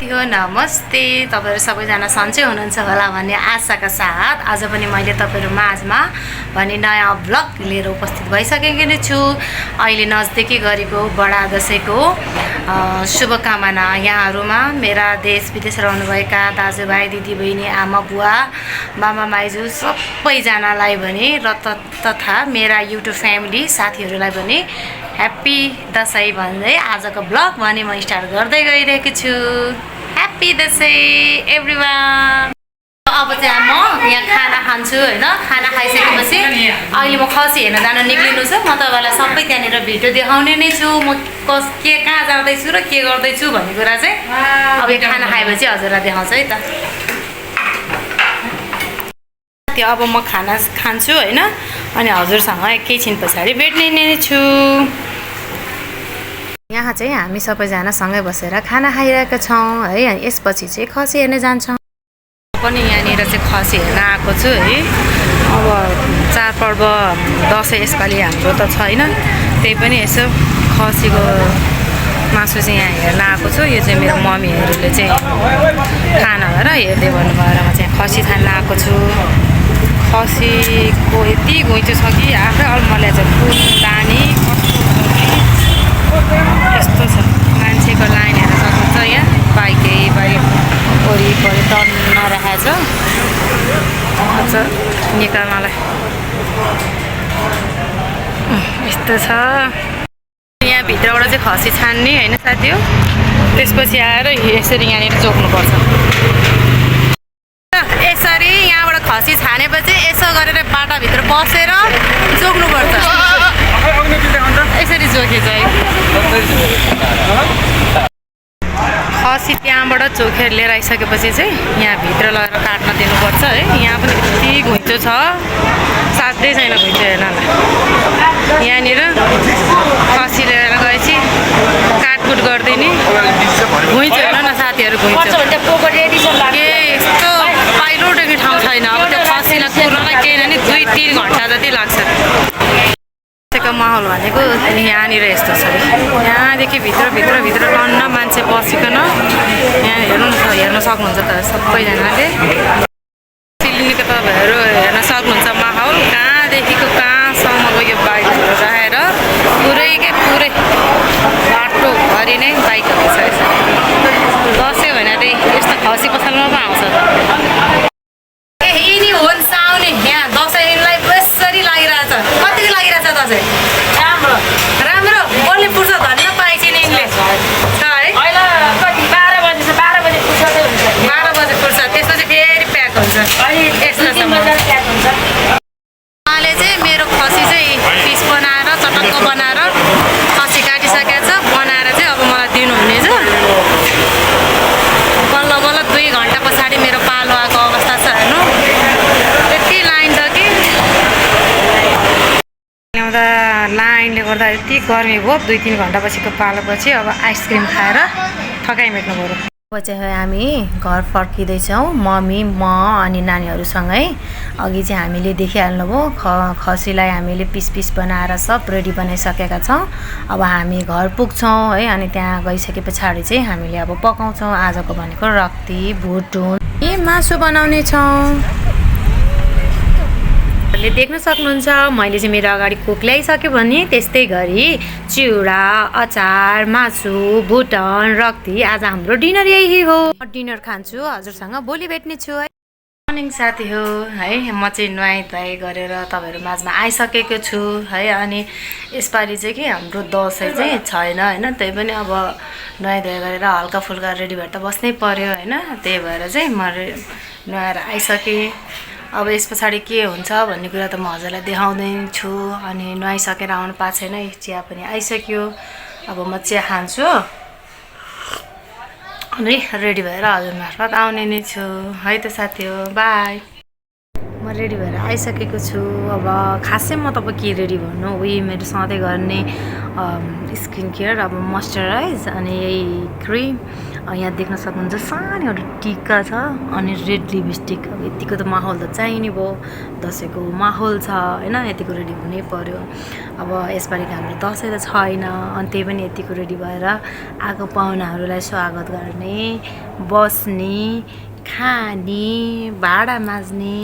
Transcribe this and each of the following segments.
नमस्ते तपाईहरु सबैजना सन्चै हुनुहुन्छ होला भन्ने आशाका साथ आज पनि मैले तपाईहरु माझमा भने नयाँ भ्लग लिएर उपस्थित भइसकेकी नै छु। अहिले नजदिकै गरेको बडा दशैंको शुभकामना यहाँहरुमा मेरा देश विदेश रहनुभएका दाजुभाइ दिदीबहिनी आमा बुवा मामा माइजू सबैजनालाई भने र तथा मेरा युट्युब फ्यामिली साथीहरुलाई पनि ह्यापी दशैं भन्दै आजको भ्लग भने म स्टार्ट गर्दै गइरहेको छु। Happy Dashain everyone. अब चाहिँ म यहाँ खाना खान्छु हैन। खाना खाइसकेपछि अहिले म खसी हेर्न जान निक्लिनु छ। म तपाईलाई सबै त्यहाँनिर भिडियो देखाउने नै छु। म के कहाँ जाँदै छु र के गर्दै छु भन्ने कुरा चाहिँ अब यो खाना खाएपछि हजुरलाई देखाउँछु है त। अब म खाना खान्छु हैन अनि हजुरसँग एकैछिन पछाडी भेट्ने नै छु। यहाँ चाहिँ हामी सबैजना सँगै बसेर खाना खाइरहेका छौं है। अनि यसपछि चाहिँ खसी हेर्न जान्छौं। पनि यहाँनिर चाहिँ खसी हेर्न आएको छु है। अब चाडपर्व दशैं यसपालि हाम्रो त छैन, त्यही पनि यसो खसीको मासु चाहिँ यहाँ हेर्न आएको छु। यो चाहिँ मेरो मम्मीहरूले चाहिँ खाना भएर हेर्दै भन्नुभएर म चाहिँ खसी खान आएको छु। खसीको यति घुइँचो छ कि आफै अलमले चाहिँ फुल दानी यस्तो छ। मान्छेको लाइन हेर्न सक्नुहुन्छ यहाँ बाइकै बाइक वरिपरि टर्न राखेको छ निकाल्नलाई यस्तो छ। यहाँ भित्रबाट चाहिँ खसी छान्ने होइन साथी हो। त्यसपछि आएर यसरी यहाँनिर जोक्नुपर्छ। यसरी यहाँबाट खसी छानेपछि यसो गरेर बाटाभित्र बसेर जोक्नुपर्छ। यसरी जोके चाहिँ खसी त्यहाँबाट चोखेर लिएर आइसकेपछि चाहिँ यहाँ भित्र लगेर काट्न दिनुपर्छ है। यहाँ पनि यति घुइँचो छ, साध्यै छैन घुइँचो हेर्नलाई। यहाँनिर खसी लिएर गएपछि काटकुट गरिदिने। घुइँचो हेर्नु न साथीहरू, घुइँचो के यस्तो पाइलोटेको ठाउँ छैन। अब त्यो खसीलाई कुर्नलाई केही न नि 2-3 घन्टा जति लाग्छ। माहौल भनेको यहाँनिर यस्तो छ। यहाँदेखि भित्र टन्न मान्छे बसिकन यहाँ हेर्न सक्नुहुन्छ त सबैजनाले। सिलिनीको तपाईँहरू हेर्न सक्नुहुन्छ माहौल कहाँदेखिको कहाँसम्मको यो बाइकहरू राखेर पुरै बाटोभरि नै बाइकहरू छ। दसैँ भने चाहिँ यस्तो खसी पसलमा पो आउँछ त। यिनी हुन् साउने यहाँ दसैँलाई यसरी लागिरहेछ। कतिको लागिरहेछ दसैँ? राम्रो बोल्ने फुर्सद धन्न पाएछ नि यिनले छ है। 12 बजे फुर्सद, त्यसपछि फेरि प्याक हुन्छ। उहाँले चाहिँ मेरो खसी चाहिँ पिस बनाएर चटक्क बनाएर खसी काटिसकेको छ। बनाएर चाहिँ अब मलाई दिनुहुनेछ। बल्ल 2 घन्टा पछाडि मेरो पालो आएको अवस्था छ हेर्नु। यति लाइन छ कि ल्याउँदा लाइनले गर्दा यति गर्मी भयो। 2-3 घन्टा पछिको पालोपछि अब आइसक्रिम खाएर थकाइ मेट्नु पऱ्यो। अब चाहिँ हामी घर फर्किँदैछौँ मम्मी म अनि नानीहरूसँगै। अघि चाहिँ हामीले देखिहाल्नुभयो खसीलाई हामीले पिस बनाएर सब रेडी बनाइसकेका छौँ। अब हामी घर पुग्छौँ है। अनि त्यहाँ गइसके पछाडि चाहिँ हामीले अब पकाउँछौँ। आजको भनेको रक्ती भुटुन मासु बनाउने छौँ। देख्न सक्नुहुन्छ मैले चाहिँ मेरो अगाडि कुक ल्याइसक्यो भने त्यस्तै गरी चिउरा अचार मासु भुटन रक्ती। आज हाम्रो डिनर यही हो। डिनर खान्छु हजुरसँग भोलि भेट्ने छु है। मर्निङ साथी हो है। म चाहिँ नुहाइ धुवाइ गरेर तपाईँहरू माझमा आइसकेको छु है। अनि यसपालि चाहिँ के हाम्रो दसैँ चाहिँ छैन होइन। त्यही पनि अब नुहाइ धुवाइ गरेर हल्का फुल्का रेडी भएर त बस्नै पर्यो होइन। त्यही भएर चाहिँ म नुहाएर आइसकेँ। अब यस पछाडि के हुन्छ भन्ने कुरा त म हजुरलाई देखाउँदै छु। अनि नुहाइसकेर आउनु पाएको छैन। चिया पनि आइसक्यो। अब म चिया खान्छु अनि रेडी भएर हजुर मार्फत आउने नै छु है त साथी हो। बाई। म रेडी भएर आइसकेको छु। अब खासै म तपाईँ के रेडी भन्नु, उही मेरो सधैँ गर्ने स्किन केयर अब मोइस्चराइज अनि यही क्रिम यहाँ देख्न सक्नुहुन्छ सानो एउटा टिका छ अनि रेड लिपस्टिक। अब यतिको त माहौल त चाहिने भयो, दसैँको माहौल छ होइन, यतिको रेडी हुनै पर्यो। अब यसपालिको हाम्रो दसैँ त छैन अनि त्यही पनि यतिको रेडी भएर आएको पाहुनाहरूलाई स्वागत गर्ने, बस्ने, खाने, भाँडा माझ्ने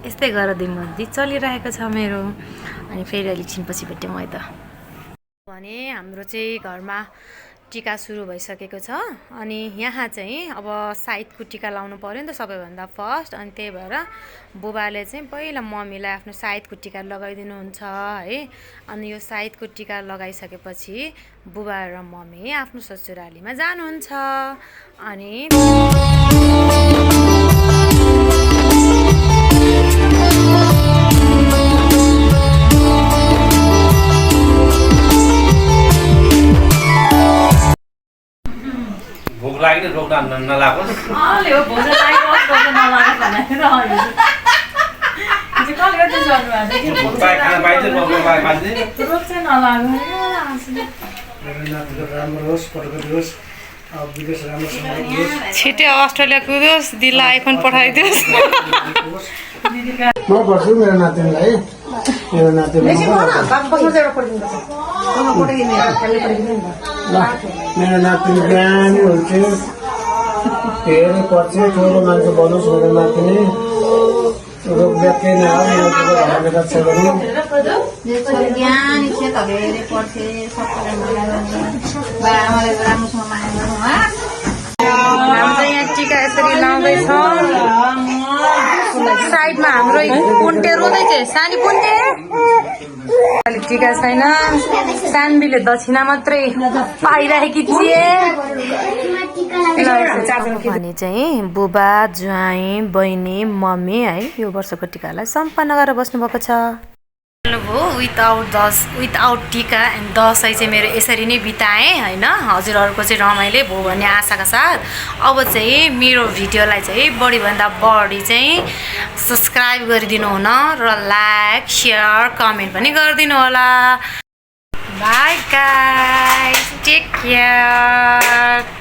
यस्तै गरेर दिनमजदुरी चलिरहेको छ मेरो। अनि फेरि अलिक छिनपछि भेट्यौँ है त भने हाम्रो चाहिँ घरमा टिका सुरु भइसकेको छ अनि यहाँ चाहिँ अब साइदको टिका लाउनु पर्यो नि त सबैभन्दा फर्स्ट। अनि त्यही भएर बुबाले चाहिँ पहिला मम्मीलाई आफ्नो साइदको टिका लगाइदिनुहुन्छ है। अनि यो साइदको टिका लगाइसकेपछि बुबा र मम्मी आफ्नो ससुरालीमा जानुहुन्छ। अनि भोक लाग्यो रोक्न नलागोस् अलि हो भोजन लागेको भोजन नलागेको भनेर खाना पाइन्छ रोग चाहिँ नलाग्नु राम्रो होस्, पटक दियोस्, विदेश राम्रोसँग होस्। छिटै अस्ट्रेलिया कुदोस्, दिदीलाई आइफोन पठाइदियोस्। म गर्छु मेरो नातिनीलाई, मेरो नातिनी मेरो नातिनी बिहानी हुन्छ, धेरै पर्छ, ठुलो मान्छे बनोस् मेरो नातिनी। रोग व्यक्ति नै हो, मेरो घरले रक्षा गर्नु। ज्ञानी छ त धेरै पढ्थे सबैलाई बाबाले राम्रोसँग माया गर्नु हाम्रो चाहिँ यहाँ टिका यसरी लाउँदैछौँ। साइडमा हाम्रो पुन्टे रोँदैछ, सानी पुन्टे अलिक टिका छैन, सानबीले दक्षिणा मात्रै पाइरहेकी थिए। भने चाहिँ बुबा, ज्वाइँ, बहिनी, मम्मी है यो वर्षको टिकालाई सम्पन्न गरेर बस्नुभएको छ। हो विथआउट टिका एन्ड दसैँ चाहिँ मेरो यसरी नै बिताएँ होइन। हजुरहरूको चाहिँ रमाइलो भयो भन्ने आशाका साथ अब चाहिँ मेरो भिडियोलाई चाहिँ बढीभन्दा बढी चाहिँ सब्सक्राइब गरिदिनु हुन र लाइक, सेयर, कमेन्ट पनि गरिदिनु होला। Bye guys, take care.